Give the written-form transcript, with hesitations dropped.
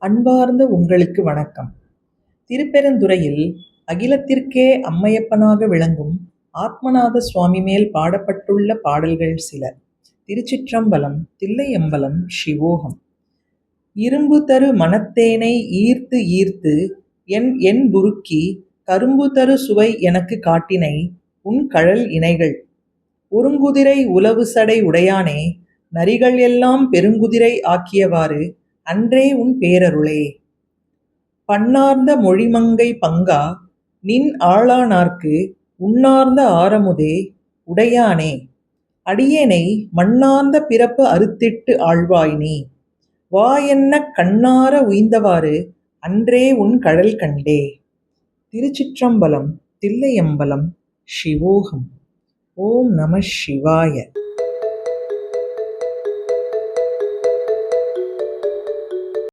அன்பார்ந்த உங்களுக்கு வணக்கம். திருப்பெருந்துறையில் அகிலத்திற்கே அம்மையப்பனாக விளங்கும் ஆத்மநாத சுவாமி மேல் பாடப்பட்டுள்ள பாடல்கள் சில. திருச்சிற்றம்பலம். தில்லையம்பலம். சிவோகம். இரும்பு தரு மனத்தேனை ஈர்த்து ஈர்த்து என் என் புருக்கி கரும்பு தரு சுவை எனக்கு காட்டினை உன் கழல் இணைகள். ஒருங்குதிரை உலவு சடை உடையானே, நரிகள் எல்லாம் பெருங்குதிரை ஆக்கியவாறு அன்றே உன் பேரருளே. பண்ணார்ந்த மொழிமங்கை பங்கா, நின் ஆளானார்க்கு உண்ணார்ந்த ஆரமுதே உடையானே, அடியேனை மண்ணார்ந்த பிறப்பு அறுத்திட்டு ஆழ்வாய் நீ. வா என்னக் கண்ணார உய்ந்தவாறு அன்றே உன் கழல் கண்டே. திருச்சிற்றம்பலம். தில்லையம்பலம். சிவோகம். ஓம் நம சிவாய.